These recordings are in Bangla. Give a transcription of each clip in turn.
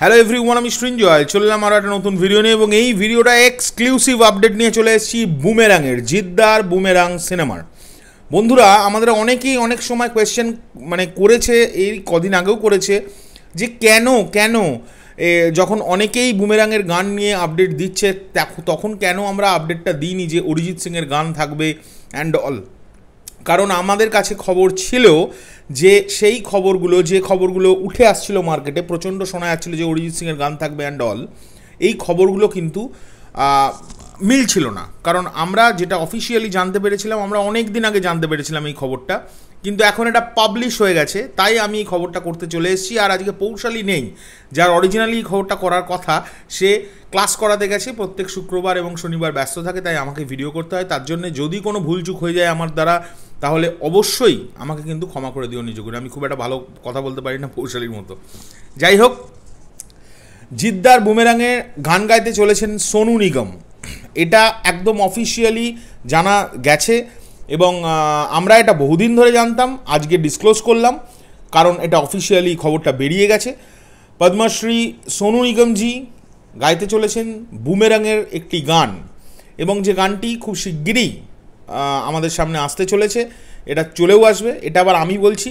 হ্যালো এভরিওয়ান, আমি সৃঞ্জয় চললাম আরও একটা নতুন ভিডিও নিয়ে এবং এই ভিডিওটা এক্সক্লুসিভ আপডেট নিয়ে চলে এসেছি বুমেরাংয়ের জিদ্দার বুমেরাং সিনেমার। বন্ধুরা, আমাদের অনেকেই অনেক সময় কোয়েশ্চেন করেছে, এই কদিন আগেও করেছে যে কেন যখন অনেকেই বুমেরাংয়ের গান নিয়ে আপডেট দিচ্ছে তখন কেন আমরা আপডেটটা দিইনি যে অরিজিৎ সিংয়ের গান থাকবে অ্যান্ড অল। কারণ আমাদের কাছে খবর ছিল যে সেই খবরগুলো উঠে আসছিল মার্কেটে, প্রচণ্ড শোনা যাচ্ছিল যে অরিজিৎ সিংয়ের গান থাকবে অ্যান্ড অল। এই খবরগুলো কিন্তু মিলছিল না, কারণ আমরা যেটা অফিসিয়ালি জানতে পেরেছিলাম, আমরা অনেক দিন আগে জানতে পেরেছিলাম এই খবরটা, কিন্তু এখন এটা পাবলিশ হয়ে গেছে, তাই আমি এই খবরটা করতে চলে এসেছি। আর আজকে পৌশালী নেই, যার অরিজিনালি এই খবরটা করার কথা, সে ক্লাস করাতে গেছে, প্রত্যেক শুক্রবার এবং শনিবার ব্যস্ত থাকে, তাই আমাকে ভিডিও করতে হয়। তার জন্য যদি কোনো ভুলচুক হয়ে যায় আমার দ্বারা, তাহলে অবশ্যই আমাকে কিন্তু ক্ষমা করে দিও নিজ করে। আমি খুব একটা ভালো কথা বলতে পারি না পৌশালীর মতো। যাই হোক, জিদ্দার বুমেরাংয়ে গান গাইতে চলেছেন সোনু নিগম, এটা একদম অফিসিয়ালি জানা গেছে এবং আমরা এটা বহুদিন ধরে জানতাম, আজকে ডিসক্লোজ করলাম কারণ এটা অফিসিয়ালি খবরটা বেরিয়ে গেছে। পদ্মশ্রী সোনু নিগমজি গাইতে চলেছেন বুমেরাংয়ের একটি গান এবং যে গানটি খুব শিগগিরই আমাদের সামনে আসতে চলেছে, এটা চলেও আসবে। এটা আবার আমি বলছি,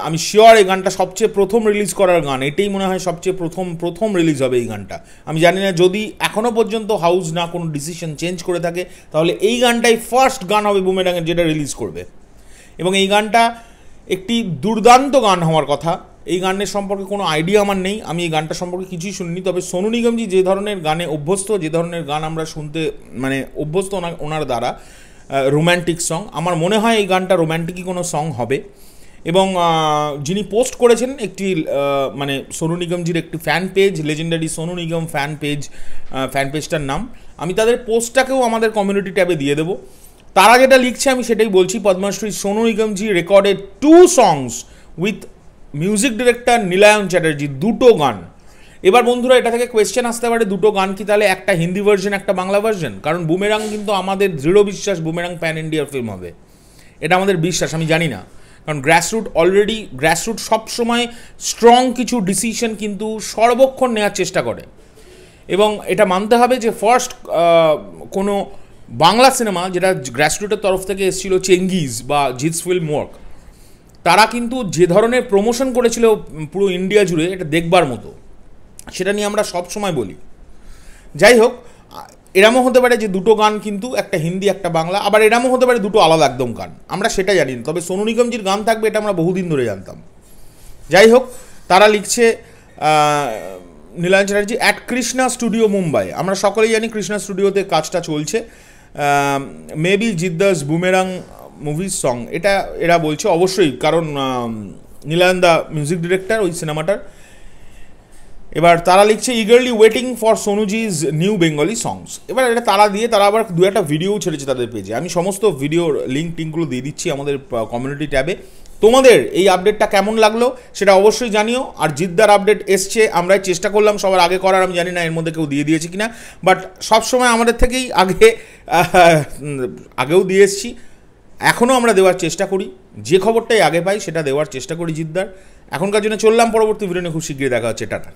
আমি শিওর এই গানটা সবচেয়ে প্রথম রিলিজ করার গান, এটাই মনে হয় সবচেয়ে প্রথম রিলিজ হবে এই গানটা। আমি জানি না, যদি এখনও পর্যন্ত হাউস না কোনো ডিসিশন চেঞ্জ করে থাকে, তাহলে এই গানটাই ফার্স্ট গান হবে বুমেরাংয়ের যেটা রিলিজ করবে। এবং এই গানটা একটি দুর্দান্ত গান হওয়ার কথা। এই গানের সম্পর্কে কোনো আইডিয়া আমার নেই, আমি এই গানটা সম্পর্কে কিছুই শুনিনি। তবে সোনু নিগমজি যে ধরনের গানে অভ্যস্ত, যে ধরনের গান আমরা শুনতে অভ্যস্ত ওনার দ্বারা, রোম্যান্টিক সং, আমার মনে হয় এই গানটা রোম্যান্টিকই কোনো সং হবে। এবং যিনি পোস্ট করেছেন একটি সোনু নিগমজির একটি fan page, legendary Sonu Nigam fan পেজটার নাম, আমি তাদের পোস্টটাকেও আমাদের কমিউনিটি ট্যাবে দিয়ে দেবো। তারা যেটা লিখছে আমি সেটাই বলছি। পদ্মশ্রী সোনু নিগমজি recorded 2 songs with music director Nilayan Chatterjee, 2টো গান। এবার বন্ধুরা, এটা থেকে কোয়েশ্চেন আসতে পারে, 2টো গান কি তাহলে একটা হিন্দি ভার্জন একটা বাংলা ভার্জন? কারণ বুমেরাং কিন্তু আমাদের দৃঢ় বিশ্বাস বুমেরাং প্যান ইন্ডিয়ার ফিল্ম হবে, এটা আমাদের বিশ্বাস। আমি জানি না, কারণ গ্রাসরুট সবসময় স্ট্রং কিছু ডিসিশন কিন্তু সর্বক্ষণ নেওয়ার চেষ্টা করে এবং এটা মানতে হবে যে ফার্স্ট কোনো বাংলা সিনেমা যেটা গ্রাসরুটের তরফ থেকে এসেছিল, চেঙ্গিজ বা জিৎস ফিল্ম ওয়ার্ক, তারা কিন্তু যে ধরনের প্রমোশন করেছিল পুরো ইন্ডিয়া জুড়ে, এটা দেখবার মতো, সেটা নিয়ে আমরা সব সময় বলি। যাই হোক, এরমও হতে পারে যে 2টো গান কিন্তু একটা হিন্দি একটা বাংলা, আবার এরমও হতে পারে 2টো আলাদা একদম গান, আমরা সেটা জানি না। তবে সোনু নিগমজির গান থাকবে এটা আমরা বহুদিন ধরে জানতাম। যাই হোক, তারা লিখছে নীলায়ন চ্যাটার্জি অ্যাট কৃষ্ণা স্টুডিও মুম্বাই। আমরা সকলেই জানি কৃষ্ণা স্টুডিওতে কাজটা চলছে, মেবি জিদ্দাস বুমেরাং মুভিজ সং, এটা এরা বলছে অবশ্যই, কারণ নীলায়ন দা মিউজিক ডিরেক্টর ওই সিনেমাটার। এবার তারা লিখছে ইগারলি ওয়েটিং ফর সোনুজিজ নিউ বেঙ্গলি সংস। এবার এটা তারা আবার 2-একটা ভিডিও ছেড়েছে তাদের পেজে, আমি সমস্ত ভিডিওর টিঙ্কগুলো দিয়ে দিচ্ছি আমাদের কমিউনিটি ট্যাবে। তোমাদের এই আপডেটটা কেমন লাগলো সেটা অবশ্যই জানিও। আর জিদ্দার আপডেট এসছে, আমরাই চেষ্টা করলাম সবার আগে করার, আমি জানি না এর মধ্যে কেউ দিয়ে দিয়েছে কিনা, বাট সবসময় আমাদের থেকেই আগেও দিয়ে এসছি, এখনও আমরা দেওয়ার চেষ্টা করি, যে খবরটাই আগে পাই সেটা দেওয়ার চেষ্টা করি জিদ্দার। এখনকার জন্য চললাম, পরবর্তী ভিডিও নিয়ে খুব শীঘ্রই দেখা হচ্ছে, টাটা।